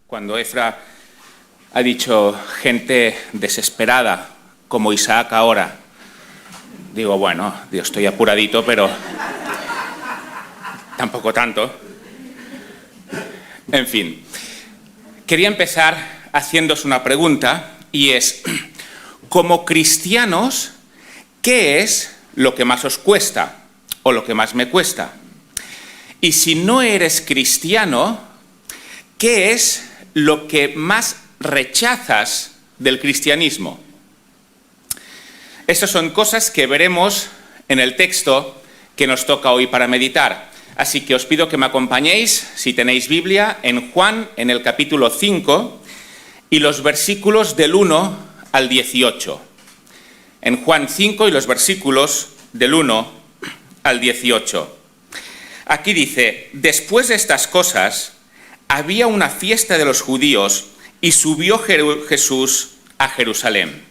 Cuando Efra ha dicho gente desesperada, como Isaac ahora, digo, bueno, yo estoy apuradito, pero tampoco tanto. En fin, quería empezar haciéndoos una pregunta, y es, como cristianos, ¿qué es lo que más os cuesta o lo que más me cuesta? Y si no eres cristiano, ¿qué es lo que más rechazas del cristianismo? Estas son cosas que veremos en el texto que nos toca hoy para meditar. Así que os pido que me acompañéis, si tenéis Biblia, en Juan, en el capítulo 5, y los versículos del 1 al 18. En Juan 5 y los versículos del 1 al 18. Aquí dice, después de estas cosas, había una fiesta de los judíos y subió Jesús a Jerusalén.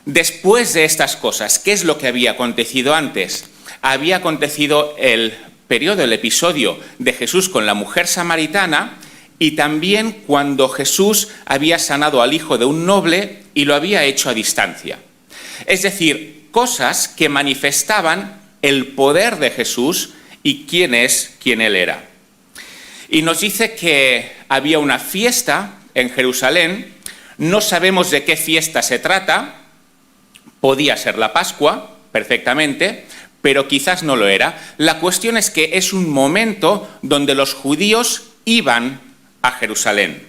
Después de estas cosas, ¿qué es lo que había acontecido antes? Había acontecido el episodio de Jesús con la mujer samaritana, y también cuando Jesús había sanado al hijo de un noble y lo había hecho a distancia. Es decir, cosas que manifestaban el poder de Jesús y quién Él era. Y nos dice que había una fiesta en Jerusalén, no sabemos de qué fiesta se trata, podía ser la Pascua, perfectamente, pero quizás no lo era. La cuestión es que es un momento donde los judíos iban a Jerusalén.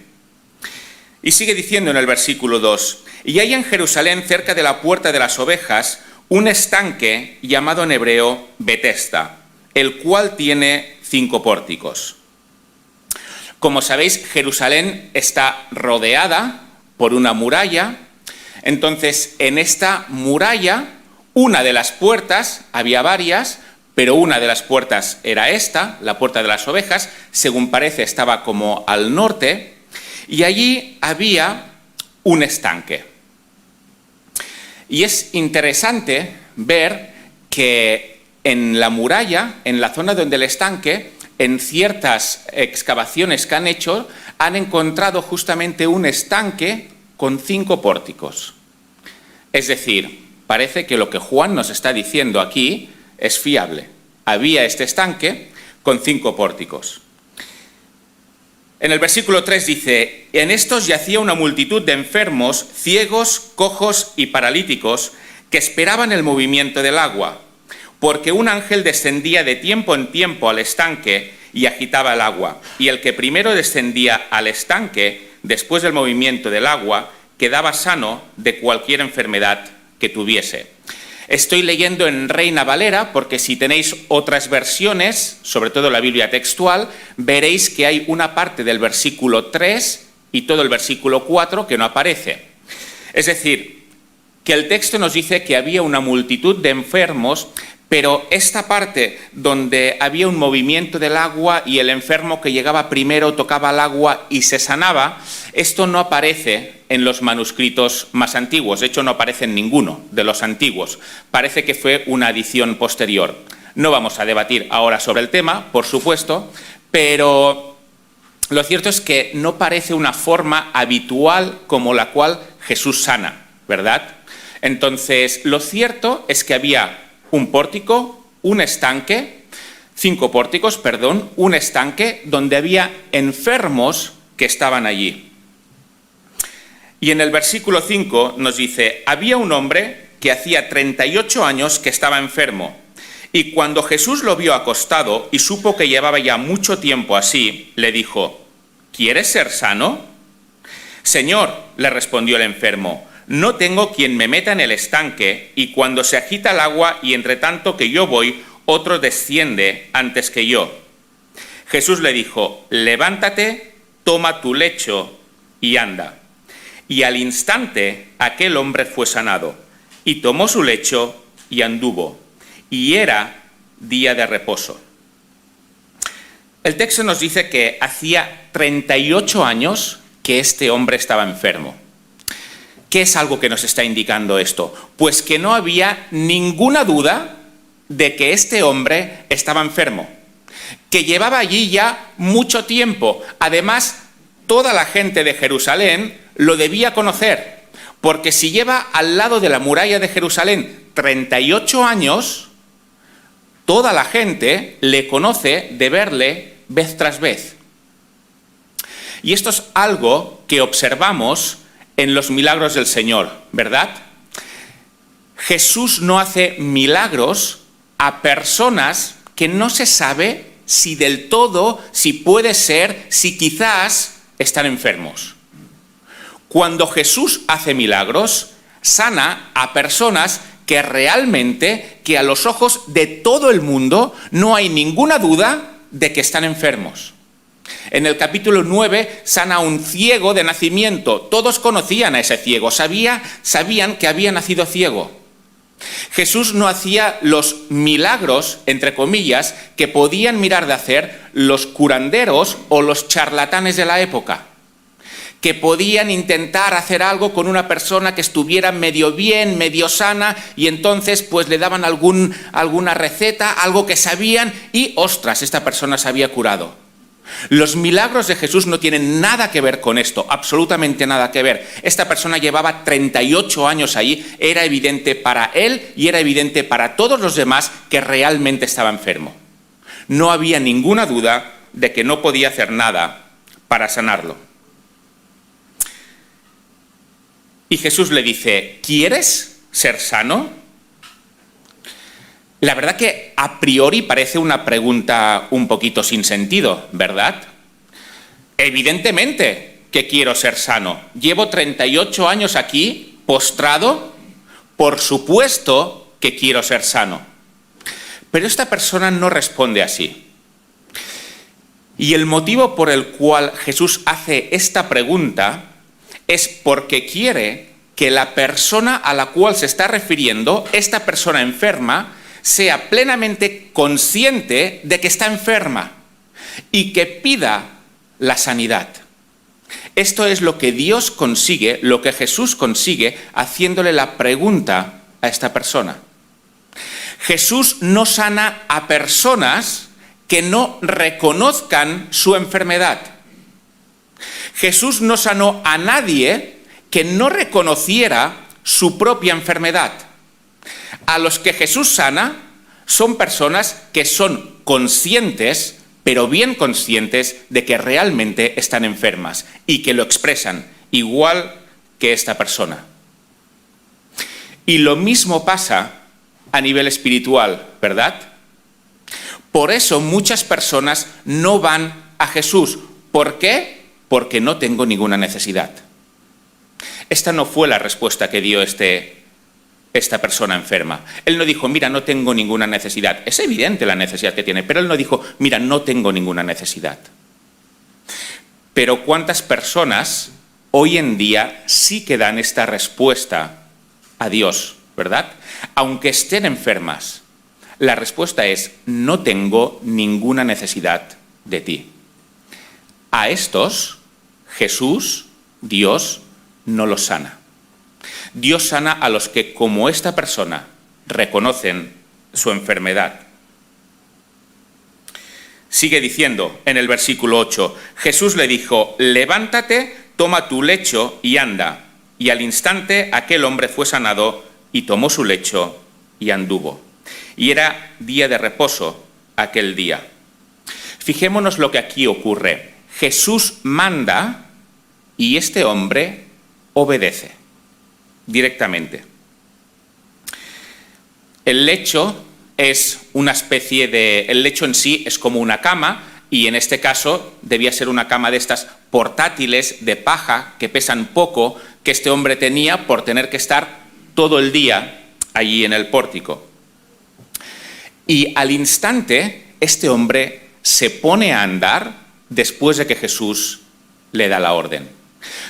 Y sigue diciendo en el versículo 2, y hay en Jerusalén, cerca de la puerta de las ovejas, un estanque llamado en hebreo Betesda, el cual tiene 5 pórticos. Como sabéis, Jerusalén está rodeada por una muralla. Entonces, en esta muralla, una de las puertas, había varias, pero una de las puertas era esta, la puerta de las ovejas, según parece estaba como al norte, y allí había un estanque. Y es interesante ver que en la muralla, en la zona donde el estanque, en ciertas excavaciones que han hecho, han encontrado justamente un estanque con 5 pórticos. Es decir, parece que lo que Juan nos está diciendo aquí es fiable. Había este estanque con 5 pórticos. En el versículo 3 dice, en estos yacía una multitud de enfermos, ciegos, cojos y paralíticos que esperaban el movimiento del agua, porque un ángel descendía de tiempo en tiempo al estanque y agitaba el agua, y el que primero descendía al estanque, después del movimiento del agua, quedaba sano de cualquier enfermedad que tuviese. Estoy leyendo en Reina Valera, porque si tenéis otras versiones, sobre todo la Biblia textual, veréis que hay una parte del versículo 3 y todo el versículo 4 que no aparece. Es decir, que el texto nos dice que había una multitud de enfermos, pero esta parte donde había un movimiento del agua y el enfermo que llegaba primero tocaba el agua y se sanaba, esto no aparece en los manuscritos más antiguos. De hecho, no aparece en ninguno de los antiguos. Parece que fue una adición posterior. No vamos a debatir ahora sobre el tema, por supuesto, pero lo cierto es que no parece una forma habitual como la cual Jesús sana, ¿verdad? Entonces, lo cierto es que había un pórtico, un estanque, 5 pórticos, perdón, un estanque donde había enfermos que estaban allí. Y en el versículo 5 nos dice, había un hombre que hacía 38 años que estaba enfermo, y cuando Jesús lo vio acostado y supo que llevaba ya mucho tiempo así, le dijo, ¿quieres ser sano? Señor, le respondió el enfermo, no tengo quien me meta en el estanque, y cuando se agita el agua y entre tanto que yo voy, otro desciende antes que yo. Jesús le dijo, levántate, toma tu lecho y anda. Y al instante aquel hombre fue sanado, y tomó su lecho y anduvo, y era día de reposo. El texto nos dice que hacía 38 años que este hombre estaba enfermo. ¿Qué es algo que nos está indicando esto? Pues que no había ninguna duda de que este hombre estaba enfermo, que llevaba allí ya mucho tiempo. Además, toda la gente de Jerusalén lo debía conocer, porque si lleva al lado de la muralla de Jerusalén 38 años, toda la gente le conoce de verle vez tras vez. Y esto es algo que observamos en los milagros del Señor, ¿verdad? Jesús no hace milagros a personas que no se sabe si del todo, si puede ser, si quizás están enfermos. Cuando Jesús hace milagros, sana a personas que realmente, que a los ojos de todo el mundo, no hay ninguna duda de que están enfermos. En el capítulo 9 sana a un ciego de nacimiento. Todos conocían a ese ciego, sabían que había nacido ciego. Jesús no hacía los milagros, entre comillas, que podían mirar de hacer los curanderos o los charlatanes de la época, que podían intentar hacer algo con una persona que estuviera medio bien, medio sana, y entonces pues le daban alguna receta, algo que sabían, y ostras, esta persona se había curado. Los milagros de Jesús no tienen nada que ver con esto, absolutamente nada que ver. Esta persona llevaba 38 años ahí, era evidente para él y era evidente para todos los demás que realmente estaba enfermo. No había ninguna duda de que no podía hacer nada para sanarlo. Y Jesús le dice, ¿quieres ser sano? La verdad que a priori parece una pregunta un poquito sin sentido, ¿verdad? Evidentemente que quiero ser sano. Llevo 38 años aquí, postrado, por supuesto que quiero ser sano. Pero esta persona no responde así. Y el motivo por el cual Jesús hace esta pregunta es porque quiere que la persona a la cual se está refiriendo, esta persona enferma, sea plenamente consciente de que está enferma y que pida la sanidad. Esto es lo que Dios consigue, lo que Jesús consigue haciéndole la pregunta a esta persona. Jesús no sana a personas que no reconozcan su enfermedad. Jesús no sanó a nadie que no reconociera su propia enfermedad. A los que Jesús sana son personas que son conscientes, pero bien conscientes, de que realmente están enfermas y que lo expresan, igual que esta persona. Y lo mismo pasa a nivel espiritual, ¿verdad? Por eso muchas personas no van a Jesús. ¿Por qué? Porque no tengo ninguna necesidad. Esta no fue la respuesta que dio esta persona enferma. Él no dijo, mira, no tengo ninguna necesidad. Es evidente la necesidad que tiene, pero él no dijo, mira, no tengo ninguna necesidad. Pero ¿cuántas personas hoy en día sí que dan esta respuesta a Dios, verdad? Aunque estén enfermas, la respuesta es, no tengo ninguna necesidad de ti. A estos, Jesús, Dios, no los sana. Dios sana a los que, como esta persona, reconocen su enfermedad. Sigue diciendo en el versículo 8, Jesús le dijo, levántate, toma tu lecho y anda. Y al instante aquel hombre fue sanado y tomó su lecho y anduvo. Y era día de reposo aquel día. Fijémonos lo que aquí ocurre. Jesús manda y este hombre obedece directamente. El lecho es una especie de... El lecho en sí es como una cama y en este caso debía ser una cama de estas portátiles de paja que pesan poco que este hombre tenía por tener que estar todo el día allí en el pórtico. Y al instante este hombre se pone a andar después de que Jesús le da la orden.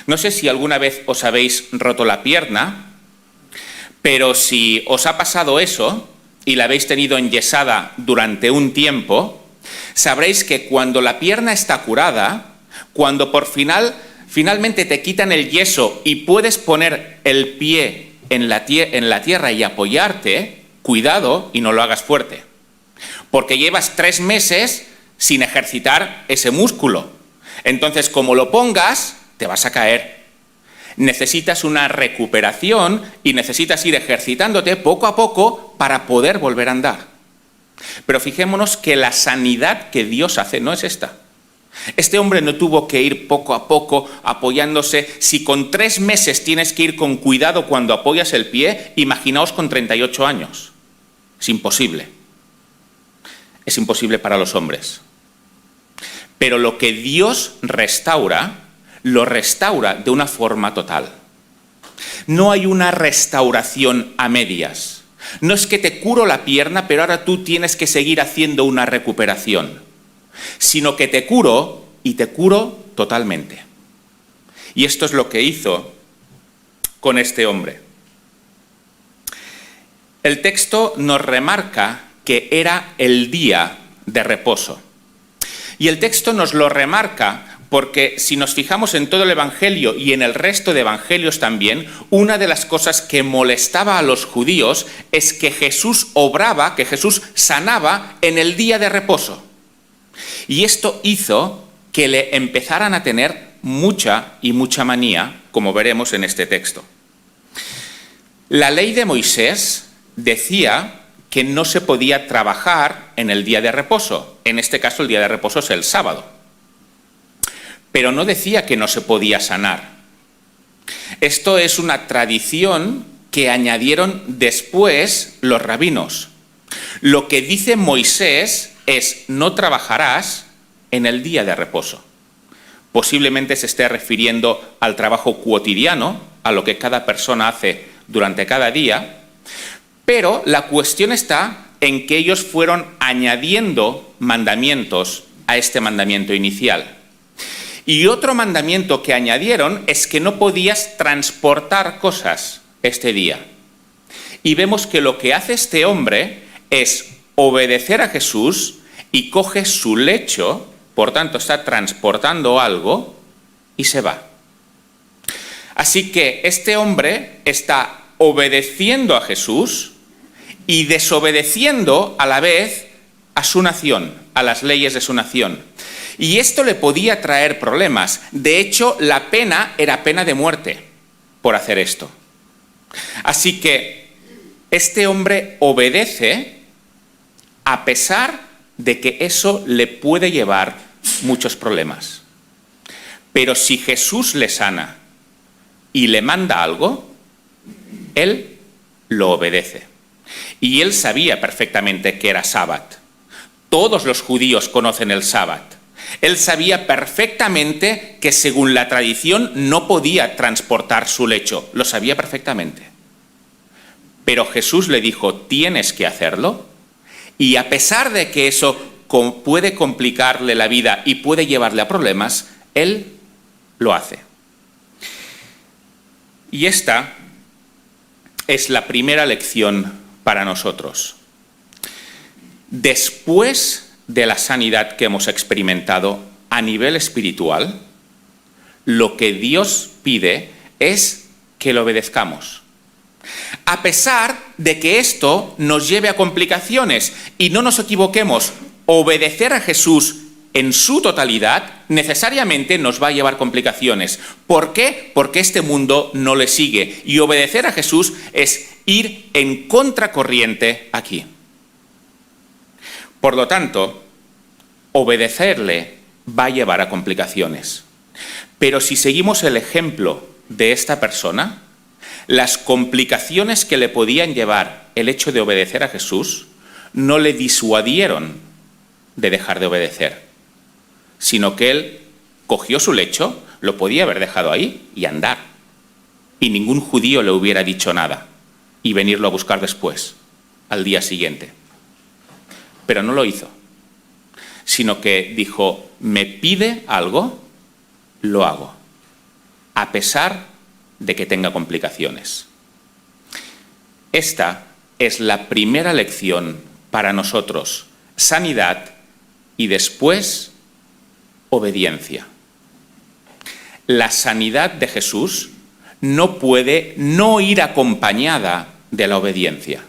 No sé si alguna vez os habéis roto la pierna, pero si os ha pasado eso y la habéis tenido enyesada durante un tiempo, sabréis que cuando la pierna está curada, cuando finalmente te quitan el yeso y puedes poner el pie en la tierra y apoyarte, cuidado y no lo hagas fuerte, porque llevas 3 meses sin ejercitar ese músculo. Entonces, como lo pongas, te vas a caer. Necesitas una recuperación y necesitas ir ejercitándote poco a poco para poder volver a andar. Pero fijémonos que la sanidad que Dios hace no es esta. Este hombre no tuvo que ir poco a poco apoyándose. Si con 3 meses tienes que ir con cuidado cuando apoyas el pie, imaginaos con 38 años. Es imposible. Es imposible para los hombres. Pero lo que Dios restaura, lo restaura de una forma total. No hay una restauración a medias. No es que te curo la pierna, pero ahora tú tienes que seguir haciendo una recuperación, sino que te curo y te curo totalmente. Y esto es lo que hizo con este hombre. El texto nos remarca que era el día de reposo. Y el texto nos lo remarca porque si nos fijamos en todo el Evangelio y en el resto de evangelios también, una de las cosas que molestaba a los judíos es que Jesús obraba, que Jesús sanaba en el día de reposo. Y esto hizo que le empezaran a tener mucha manía, como veremos en este texto. La ley de Moisés decía que no se podía trabajar en el día de reposo. En este caso, el día de reposo es el sábado. Pero no decía que no se podía sanar. Esto es una tradición que añadieron después los rabinos. Lo que dice Moisés es: no trabajarás en el día de reposo. Posiblemente se esté refiriendo al trabajo cotidiano, a lo que cada persona hace durante cada día, pero la cuestión está en que ellos fueron añadiendo mandamientos a este mandamiento inicial. Y otro mandamiento que añadieron es que no podías transportar cosas este día. Y vemos que lo que hace este hombre es obedecer a Jesús y coge su lecho, por tanto está transportando algo y se va. Así que este hombre está obedeciendo a Jesús y desobedeciendo a la vez a su nación, a las leyes de su nación. Y esto le podía traer problemas. De hecho, la pena era pena de muerte por hacer esto. Así que este hombre obedece a pesar de que eso le puede llevar muchos problemas. Pero si Jesús le sana y le manda algo, él lo obedece. Y él sabía perfectamente que era sábado. Todos los judíos conocen el sábado. Él sabía perfectamente que según la tradición no podía transportar su lecho. Lo sabía perfectamente. Pero Jesús le dijo: tienes que hacerlo. Y a pesar de que eso puede complicarle la vida y puede llevarle a problemas, él lo hace. Y esta es la primera lección para nosotros. Después de la sanidad que hemos experimentado a nivel espiritual, lo que Dios pide es que lo obedezcamos. A pesar de que esto nos lleve a complicaciones, y no nos equivoquemos, obedecer a Jesús en su totalidad necesariamente nos va a llevar complicaciones. ¿Por qué? Porque este mundo no le sigue, y obedecer a Jesús es ir en contracorriente aquí. Por lo tanto, obedecerle va a llevar a complicaciones. Pero si seguimos el ejemplo de esta persona, las complicaciones que le podían llevar el hecho de obedecer a Jesús no le disuadieron de dejar de obedecer, sino que él cogió su lecho, lo podía haber dejado ahí y andar. Y ningún judío le hubiera dicho nada y venirlo a buscar después, al día siguiente. Pero no lo hizo, sino que dijo: me pide algo, lo hago, a pesar de que tenga complicaciones. Esta es la primera lección para nosotros: sanidad y después obediencia. La sanidad de Jesús no puede no ir acompañada de la obediencia.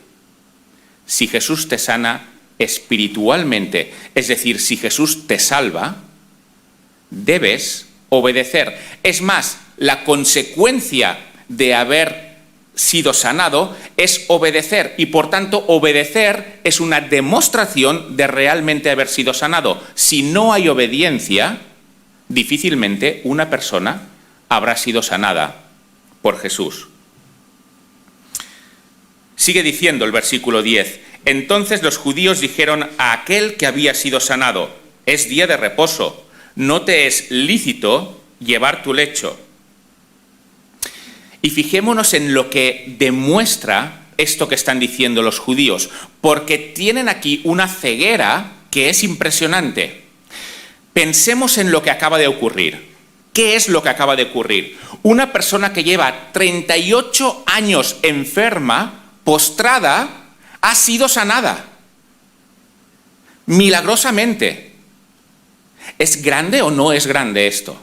Si Jesús te sana espiritualmente, es decir, si Jesús te salva, debes obedecer. Es más, la consecuencia de haber sido sanado es obedecer, y por tanto obedecer es una demostración de realmente haber sido sanado. Si no hay obediencia, difícilmente una persona habrá sido sanada por Jesús. Sigue diciendo el versículo 10: entonces los judíos dijeron a aquel que había sido sanado: es día de reposo, no te es lícito llevar tu lecho. Y fijémonos en lo que demuestra esto que están diciendo los judíos, porque tienen aquí una ceguera que es impresionante. Pensemos en lo que acaba de ocurrir. ¿Qué es lo que acaba de ocurrir? Una persona que lleva 38 años enferma, postrada, ha sido sanada. Milagrosamente. ¿Es grande o no es grande esto?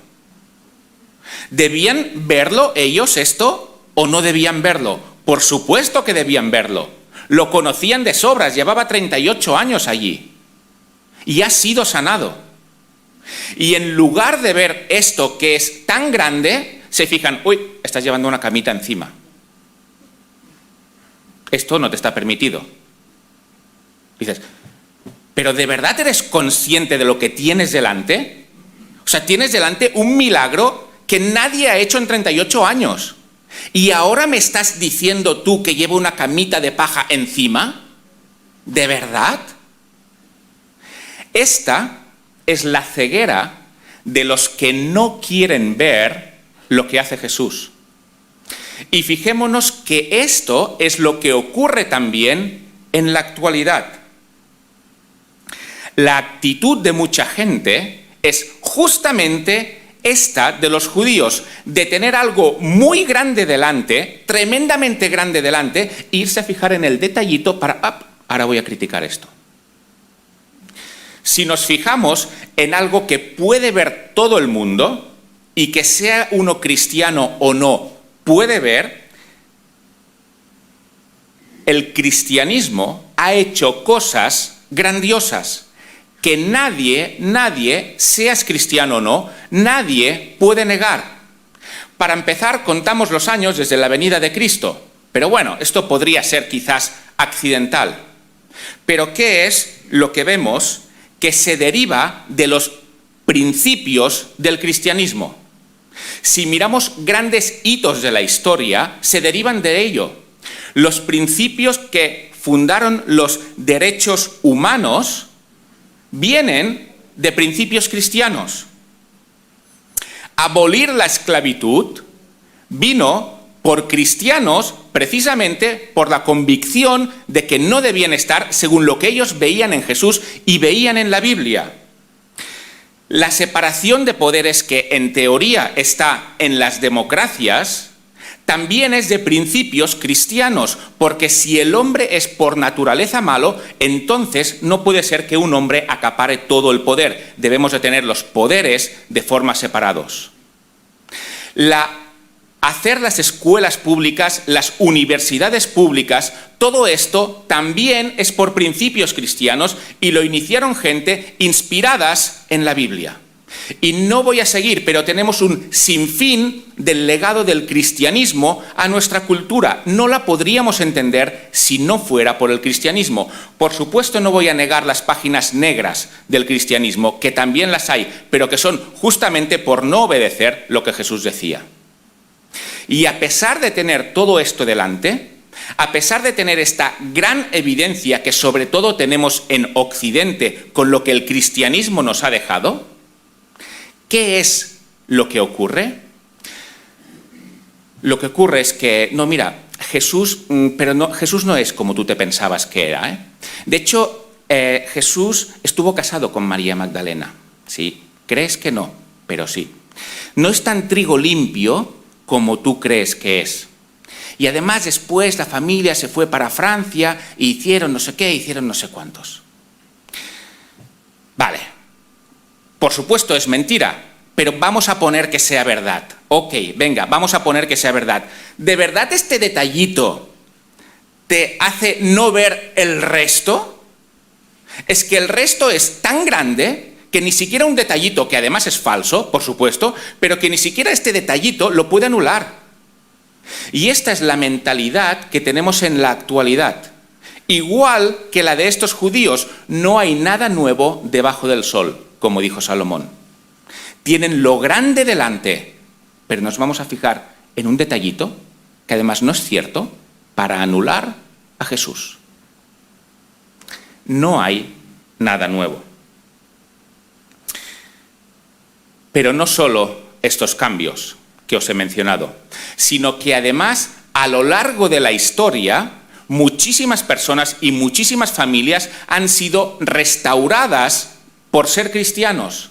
¿Debían verlo ellos esto o no debían verlo? Por supuesto que debían verlo. Lo conocían de sobras, llevaba 38 años allí. Y ha sido sanado. Y en lugar de ver esto que es tan grande, se fijan: uy, estás llevando una camita encima. Esto no te está permitido. Dices, ¿pero de verdad eres consciente de lo que tienes delante? O sea, tienes delante un milagro que nadie ha hecho en 38 años. ¿Y ahora me estás diciendo tú que llevo una camita de paja encima? ¿De verdad? Esta es la ceguera de los que no quieren ver lo que hace Jesús. Y fijémonos que esto es lo que ocurre también en la actualidad. La actitud de mucha gente es justamente esta de los judíos, de tener algo muy grande delante, tremendamente grande delante, e irse a fijar en el detallito para, ahora voy a criticar esto. Si nos fijamos en algo que puede ver todo el mundo, y que sea uno cristiano o no, puede ver, el cristianismo ha hecho cosas grandiosas que nadie, seas cristiano o no, nadie puede negar. Para empezar, contamos los años desde la venida de Cristo. Pero bueno, esto podría ser quizás accidental. Pero ¿qué es lo que vemos que se deriva de los principios del cristianismo? Si miramos grandes hitos de la historia, se derivan de ello. Los principios que fundaron los derechos humanos vienen de principios cristianos. Abolir la esclavitud vino por cristianos precisamente por la convicción de que no debían estar según lo que ellos veían en Jesús y veían en la Biblia. La separación de poderes que en teoría está en las democracias también es de principios cristianos, porque si el hombre es por naturaleza malo, entonces no puede ser que un hombre acapare todo el poder. Debemos de tener los poderes de forma separados. Hacer las escuelas públicas, las universidades públicas, todo esto también es por principios cristianos y lo iniciaron gente inspiradas en la Biblia. Y no voy a seguir, pero tenemos un sinfín del legado del cristianismo a nuestra cultura. No la podríamos entender si no fuera por el cristianismo. Por supuesto, no voy a negar las páginas negras del cristianismo, que también las hay, pero que son justamente por no obedecer lo que Jesús decía. Y a pesar de tener todo esto delante, a pesar de tener esta gran evidencia que sobre todo tenemos en Occidente con lo que el cristianismo nos ha dejado, ¿qué es lo que ocurre? Lo que ocurre es que, no, mira, Jesús no es como tú te pensabas que era, ¿eh? De hecho, Jesús estuvo casado con María Magdalena, ¿sí? ¿Crees que no? Pero sí. No es tan trigo limpio como tú crees que es. Y además después la familia se fue para Francia e hicieron no sé qué, hicieron no sé cuántos. Vale. Por supuesto es mentira, pero vamos a poner que sea verdad. Ok, venga, vamos a poner que sea verdad. ¿De verdad este detallito te hace no ver el resto? Es que el resto es tan grande que ni siquiera un detallito, que además es falso, por supuesto, pero que ni siquiera este detallito lo puede anular. Y esta es la mentalidad que tenemos en la actualidad. Igual que la de estos judíos, no hay nada nuevo debajo del sol, como dijo Salomón. Tienen lo grande delante, pero nos vamos a fijar en un detallito, que además no es cierto, para anular a Jesús. No hay nada nuevo. Pero no solo estos cambios que os he mencionado, sino que además a lo largo de la historia muchísimas personas y muchísimas familias han sido restauradas por ser cristianos.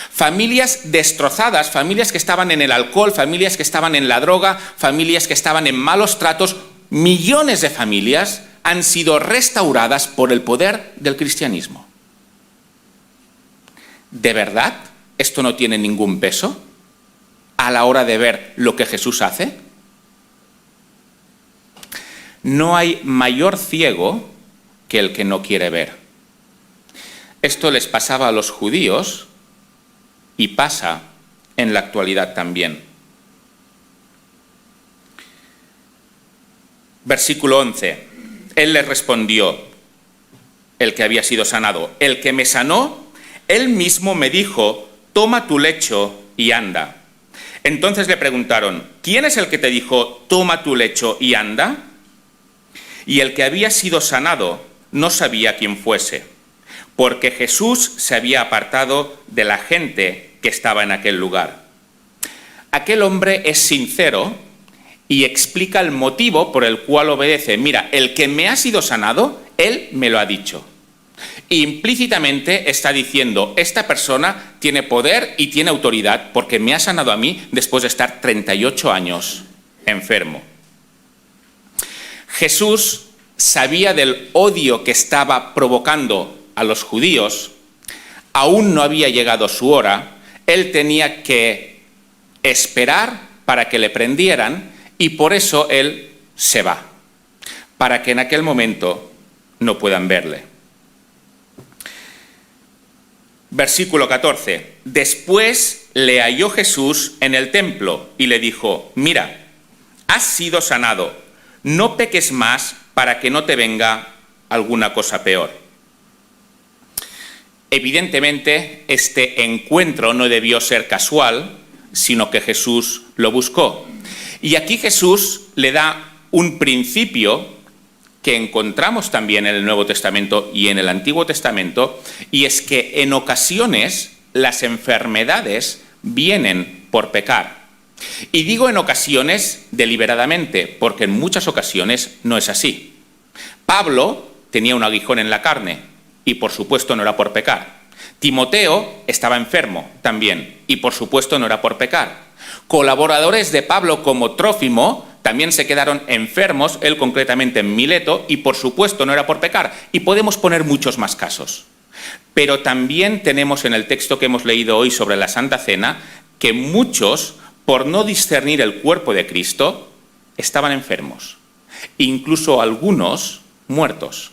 Familias destrozadas, familias que estaban en el alcohol, familias que estaban en la droga, familias que estaban en malos tratos, millones de familias han sido restauradas por el poder del cristianismo. ¿De verdad esto no tiene ningún peso a la hora de ver lo que Jesús hace? No hay mayor ciego que el que no quiere ver. Esto les pasaba a los judíos y pasa en la actualidad también. Versículo 11. Él les respondió, el que había sido sanado, el que me sanó, él mismo me dijo, toma tu lecho y anda. Entonces le preguntaron, ¿quién es el que te dijo, toma tu lecho y anda? Y el que había sido sanado no sabía quién fuese, porque Jesús se había apartado de la gente que estaba en aquel lugar. Aquel hombre es sincero y explica el motivo por el cual obedece. Mira, el que me ha sido sanado, él me lo ha dicho. Implícitamente está diciendo, esta persona tiene poder y tiene autoridad porque me ha sanado a mí después de estar 38 años enfermo. Jesús sabía del odio que estaba provocando a los judíos, aún no había llegado su hora, él tenía que esperar para que le prendieran y por eso él se va, para que en aquel momento no puedan verle. Versículo 14. Después le halló Jesús en el templo y le dijo, mira, has sido sanado, no peques más para que no te venga alguna cosa peor. Evidentemente, este encuentro no debió ser casual, sino que Jesús lo buscó. Y aquí Jesús le da un principio que encontramos también en el Nuevo Testamento y en el Antiguo Testamento, y es que en ocasiones las enfermedades vienen por pecar. Y digo en ocasiones deliberadamente, porque en muchas ocasiones no es así. Pablo tenía un aguijón en la carne, y por supuesto no era por pecar. Timoteo estaba enfermo también, y por supuesto no era por pecar. Colaboradores de Pablo como Trófimo también se quedaron enfermos, él concretamente en Mileto, y por supuesto no era por pecar. Y podemos poner muchos más casos. Pero también tenemos en el texto que hemos leído hoy sobre la Santa Cena, que muchos, por no discernir el cuerpo de Cristo, estaban enfermos. Incluso algunos muertos.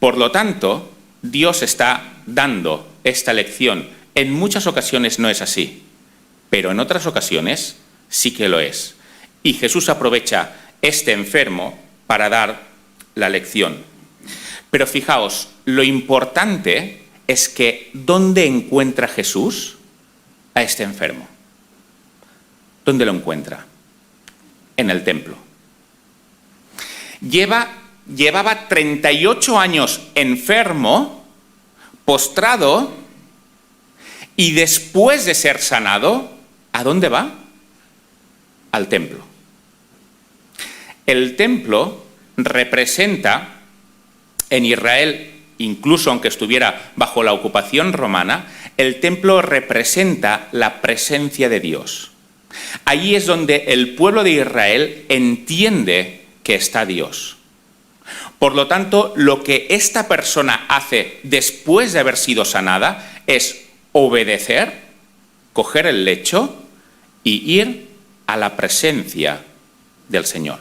Por lo tanto, Dios está dando esta lección. En muchas ocasiones no es así, pero en otras ocasiones sí que lo es. Y Jesús aprovecha este enfermo para dar la lección. Pero fijaos, lo importante es que ¿dónde encuentra Jesús a este enfermo? ¿Dónde lo encuentra? En el templo. Llevaba 38 años enfermo, postrado, y después de ser sanado, ¿a dónde va? Al templo. El templo representa en Israel, incluso aunque estuviera bajo la ocupación romana, el templo representa la presencia de Dios. Allí es donde el pueblo de Israel entiende que está Dios. Por lo tanto, lo que esta persona hace después de haber sido sanada es obedecer, coger el lecho y ir a la presencia del Señor.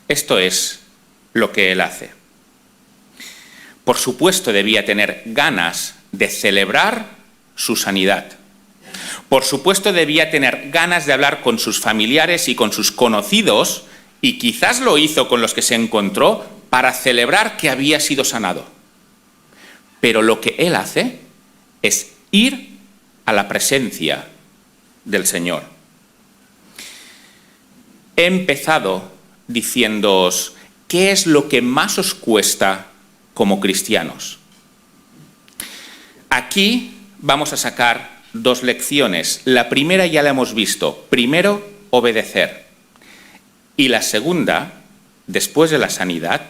Esto es lo que él hace. Por supuesto, debía tener ganas de celebrar su sanidad. Por supuesto, debía tener ganas de hablar con sus familiares y con sus conocidos, y quizás lo hizo con los que se encontró para celebrar que había sido sanado. Pero lo que él hace es ir a la presencia del Señor. He empezado diciéndoos, ¿qué es lo que más os cuesta como cristianos? Aquí vamos a sacar dos lecciones. La primera ya la hemos visto. Primero, obedecer. Y la segunda, después de la sanidad,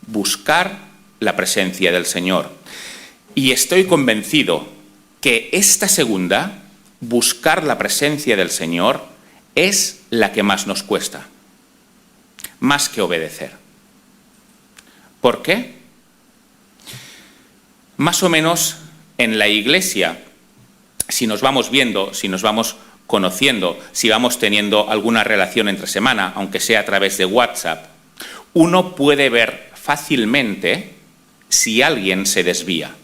buscar la presencia del Señor. Y estoy convencido que esta segunda, buscar la presencia del Señor, es la que más nos cuesta, más que obedecer. ¿Por qué? Más o menos en la Iglesia, si nos vamos viendo, si nos vamos conociendo, si vamos teniendo alguna relación entre semana, aunque sea a través de WhatsApp, uno puede ver fácilmente si alguien se desvía,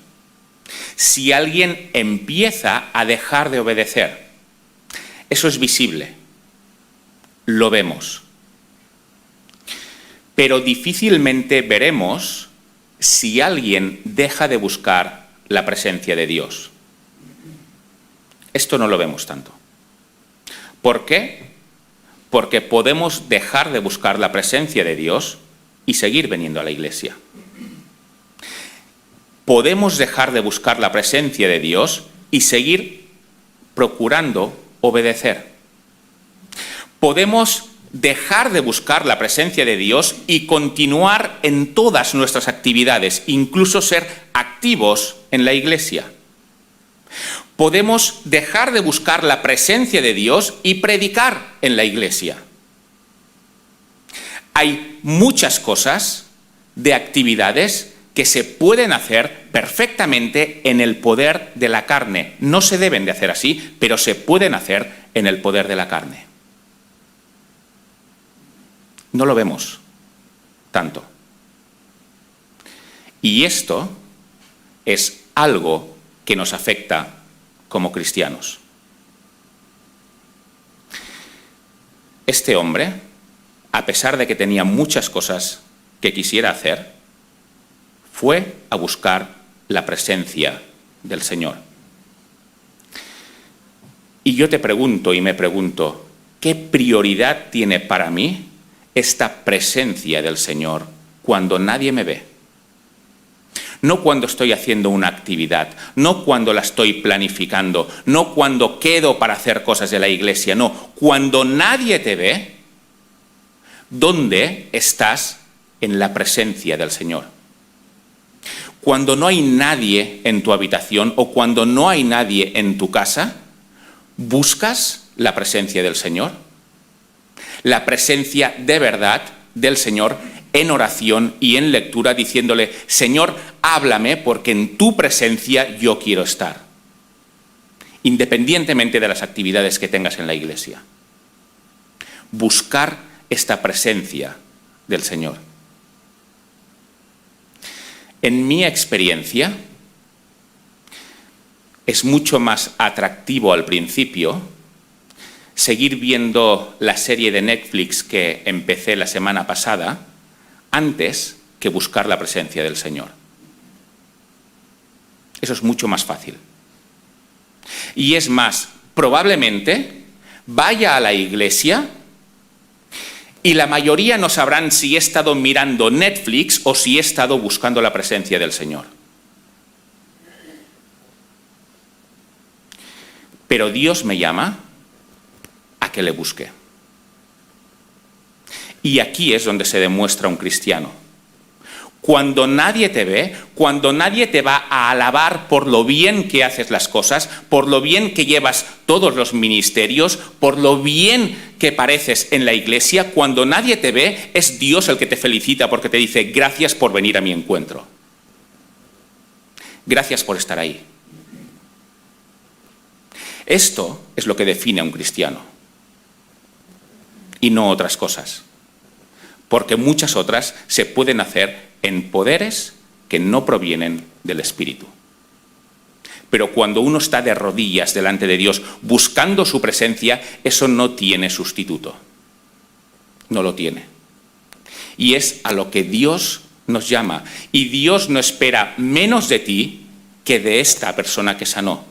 si alguien empieza a dejar de obedecer. Eso es visible, lo vemos. Pero difícilmente veremos si alguien deja de buscar la presencia de Dios. Esto no lo vemos tanto. ¿Por qué? Porque podemos dejar de buscar la presencia de Dios y seguir viniendo a la iglesia. Podemos dejar de buscar la presencia de Dios y seguir procurando obedecer. Podemos dejar de buscar la presencia de Dios y continuar en todas nuestras actividades, incluso ser activos en la iglesia. Podemos dejar de buscar la presencia de Dios y predicar en la iglesia. Hay muchas cosas de actividades que se pueden hacer perfectamente en el poder de la carne. No se deben de hacer así, pero se pueden hacer en el poder de la carne. No lo vemos tanto. Y esto es algo que nos afecta como cristianos. Este hombre, a pesar de que tenía muchas cosas que quisiera hacer, fue a buscar la presencia del Señor. Y yo te pregunto y me pregunto, ¿qué prioridad tiene para mí esta presencia del Señor cuando nadie me ve? No cuando estoy haciendo una actividad, no cuando la estoy planificando, no cuando quedo para hacer cosas de la iglesia, no, cuando nadie te ve, ¿dónde estás en la presencia del Señor? Cuando no hay nadie en tu habitación o cuando no hay nadie en tu casa, ¿buscas la presencia del Señor? La presencia de verdad del Señor en oración y en lectura, diciéndole, Señor, háblame porque en tu presencia yo quiero estar, independientemente de las actividades que tengas en la iglesia. Buscar esta presencia del Señor. En mi experiencia, es mucho más atractivo al principio seguir viendo la serie de Netflix que empecé la semana pasada antes que buscar la presencia del Señor. Eso es mucho más fácil. Y es más, probablemente vaya a la iglesia y la mayoría no sabrán si he estado mirando Netflix o si he estado buscando la presencia del Señor. Pero Dios me llama a que le busque. Y aquí es donde se demuestra un cristiano. Cuando nadie te ve, cuando nadie te va a alabar por lo bien que haces las cosas, por lo bien que llevas todos los ministerios, por lo bien que pareces en la iglesia, cuando nadie te ve, es Dios el que te felicita porque te dice, gracias por venir a mi encuentro. Gracias por estar ahí. Esto es lo que define a un cristiano. Y no otras cosas. Porque muchas otras se pueden hacer en poderes que no provienen del Espíritu. Pero cuando uno está de rodillas delante de Dios, buscando su presencia, eso no tiene sustituto. No lo tiene. Y es a lo que Dios nos llama. Y Dios no espera menos de ti que de esta persona que sanó.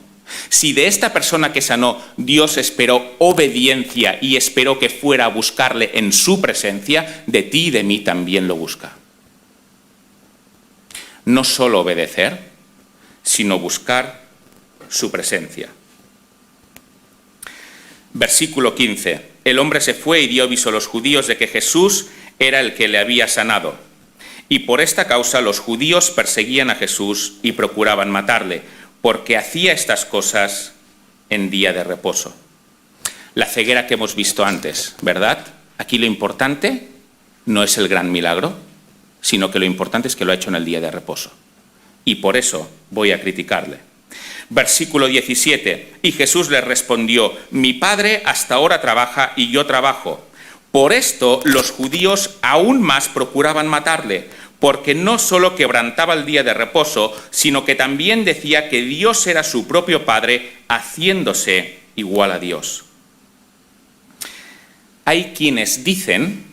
Si de esta persona que sanó Dios esperó obediencia y esperó que fuera a buscarle en su presencia, de ti y de mí también lo busca. No solo obedecer, sino buscar su presencia. Versículo 15. El hombre se fue y dio aviso a los judíos de que Jesús era el que le había sanado. Y por esta causa los judíos perseguían a Jesús y procuraban matarle, porque hacía estas cosas en día de reposo. La ceguera que hemos visto antes, ¿verdad? Aquí lo importante no es el gran milagro, sino que lo importante es que lo ha hecho en el día de reposo. Y por eso voy a criticarle. Versículo 17. Y Jesús le respondió: mi Padre hasta ahora trabaja y yo trabajo. Por esto los judíos aún más procuraban matarle, porque no solo quebrantaba el día de reposo, sino que también decía que Dios era su propio Padre, haciéndose igual a Dios. Hay quienes dicen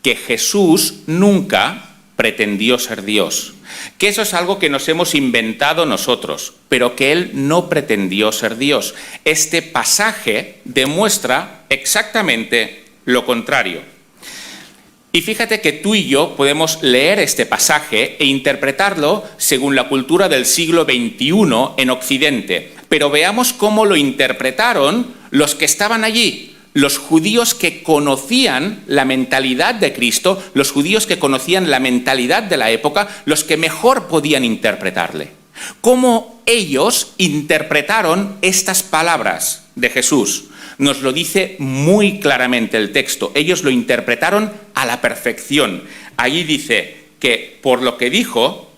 que Jesús nunca pretendió ser Dios, que eso es algo que nos hemos inventado nosotros, pero que Él no pretendió ser Dios. Este pasaje demuestra exactamente lo contrario. Y fíjate que tú y yo podemos leer este pasaje e interpretarlo según la cultura del siglo XXI en Occidente. Pero veamos cómo lo interpretaron los que estaban allí, los judíos que conocían la mentalidad de Cristo, los judíos que conocían la mentalidad de la época, los que mejor podían interpretarle. Cómo ellos interpretaron estas palabras de Jesús. Nos lo dice muy claramente el texto. Ellos lo interpretaron a la perfección. Allí dice que por lo que dijo,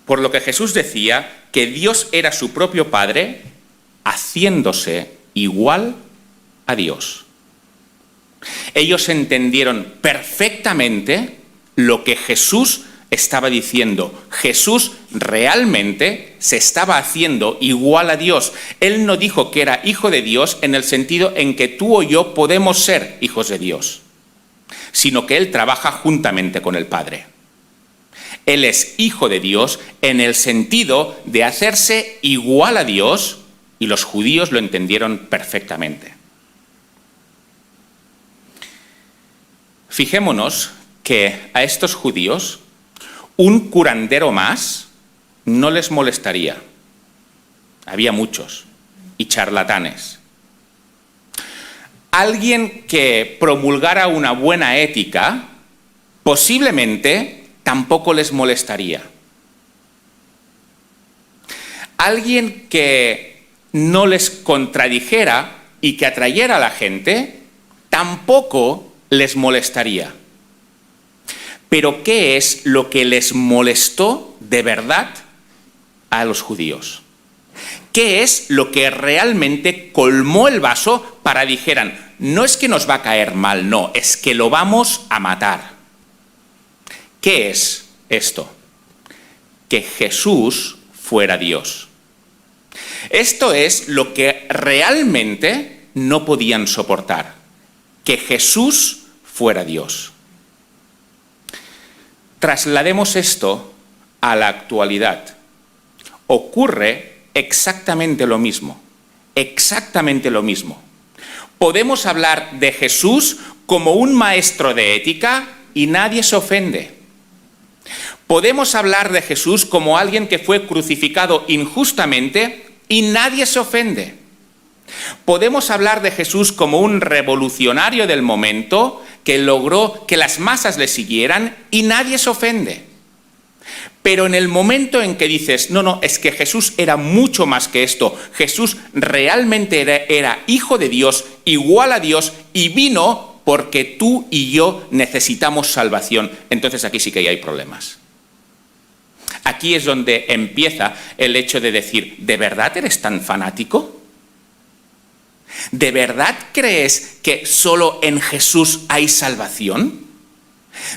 por lo que Jesús decía, que Dios era su propio Padre, haciéndose igual a Dios. Ellos entendieron perfectamente lo que Jesús estaba diciendo. Jesús realmente se estaba haciendo igual a Dios. Él no dijo que era hijo de Dios en el sentido en que tú o yo podemos ser hijos de Dios, sino que Él trabaja juntamente con el Padre. Él es hijo de Dios en el sentido de hacerse igual a Dios, y los judíos lo entendieron perfectamente. Fijémonos que a estos judíos un curandero más no les molestaría. Había muchos, y charlatanes. Alguien que promulgara una buena ética posiblemente tampoco les molestaría. Alguien que no les contradijera y que atrayera a la gente tampoco les molestaría. Pero ¿qué es lo que les molestó de verdad a los judíos? ¿Qué es lo que realmente colmó el vaso para dijeran, no es que nos va a caer mal, no, es que lo vamos a matar? ¿Qué es esto? Que Jesús fuera Dios. Esto es lo que realmente no podían soportar, que Jesús fuera Dios. Traslademos esto a la actualidad. Ocurre exactamente lo mismo, exactamente lo mismo. Podemos hablar de Jesús como un maestro de ética y nadie se ofende. Podemos hablar de Jesús como alguien que fue crucificado injustamente y nadie se ofende. Podemos hablar de Jesús como un revolucionario del momento que logró que las masas le siguieran y nadie se ofende. Pero en el momento en que dices, no, es que Jesús era mucho más que esto, Jesús realmente era hijo de Dios, igual a Dios, y vino porque tú y yo necesitamos salvación, entonces aquí sí que ya hay problemas. Aquí es donde empieza el hecho de decir, ¿de verdad eres tan fanático? ¿De verdad crees que solo en Jesús hay salvación?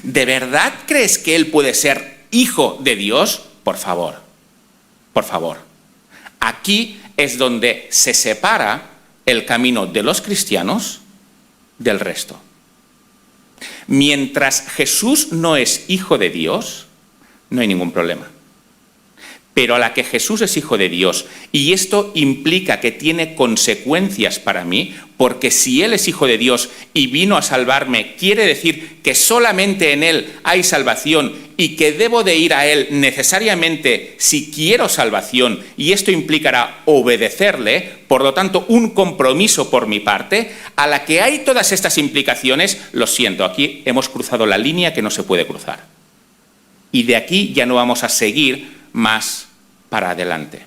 ¿De verdad crees que Él puede ser hijo de Dios? Por favor. Por favor. Aquí es donde se separa el camino de los cristianos del resto. Mientras Jesús no es hijo de Dios, no hay ningún problema. Pero a la que Jesús es hijo de Dios, y esto implica que tiene consecuencias para mí, porque si Él es hijo de Dios y vino a salvarme, quiere decir que solamente en Él hay salvación y que debo de ir a Él necesariamente si quiero salvación, y esto implicará obedecerle, por lo tanto un compromiso por mi parte. A la que hay todas estas implicaciones, lo siento, aquí hemos cruzado la línea que no se puede cruzar. Y de aquí ya no vamos a seguir más para adelante.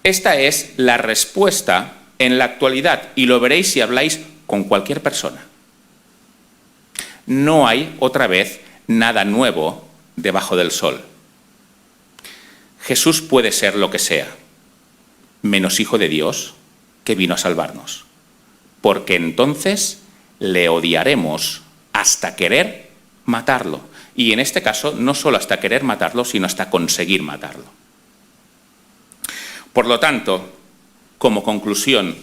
Esta es la respuesta en la actualidad, y lo veréis si habláis con cualquier persona. No hay, otra vez, nada nuevo debajo del sol. Jesús puede ser lo que sea, menos hijo de Dios, que vino a salvarnos, porque entonces le odiaremos hasta querer matarlo. Y en este caso, no solo hasta querer matarlo, sino hasta conseguir matarlo. Por lo tanto, como conclusión,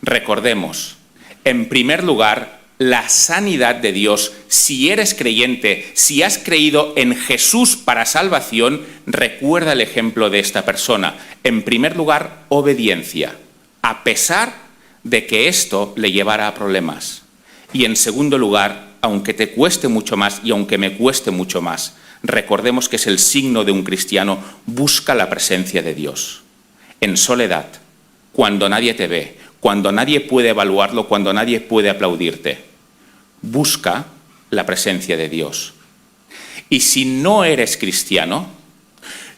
recordemos, en primer lugar, la sanidad de Dios. Si eres creyente, si has creído en Jesús para salvación, recuerda el ejemplo de esta persona. En primer lugar, obediencia, a pesar de que esto le llevara a problemas. Y en segundo lugar, aunque te cueste mucho más y aunque me cueste mucho más, recordemos que es el signo de un cristiano, busca la presencia de Dios. En soledad, cuando nadie te ve, cuando nadie puede evaluarlo, cuando nadie puede aplaudirte, busca la presencia de Dios. Y si no eres cristiano,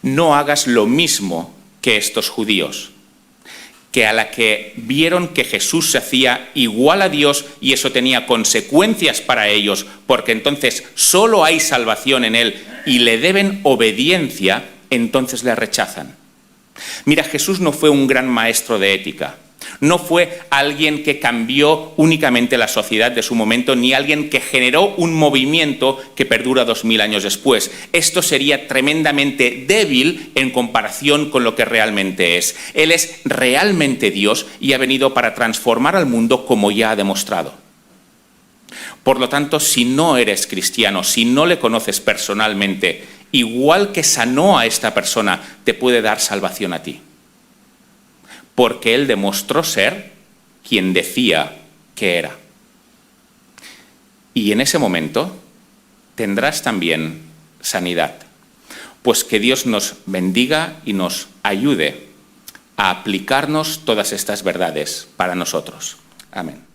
no hagas lo mismo que estos judíos, que a la que vieron que Jesús se hacía igual a Dios y eso tenía consecuencias para ellos, porque entonces solo hay salvación en Él y le deben obediencia, entonces le rechazan. Mira, Jesús no fue un gran maestro de ética, no fue alguien que cambió únicamente la sociedad de su momento, ni alguien que generó un movimiento que perdura 2000 años después. Esto sería tremendamente débil en comparación con lo que realmente es. Él es realmente Dios y ha venido para transformar al mundo, como ya ha demostrado. Por lo tanto, si no eres cristiano, si no le conoces personalmente, igual que sanó a esta persona, te puede dar salvación a ti. Porque Él demostró ser quien decía que era. Y en ese momento tendrás también sanidad. Pues que Dios nos bendiga y nos ayude a aplicarnos todas estas verdades para nosotros. Amén.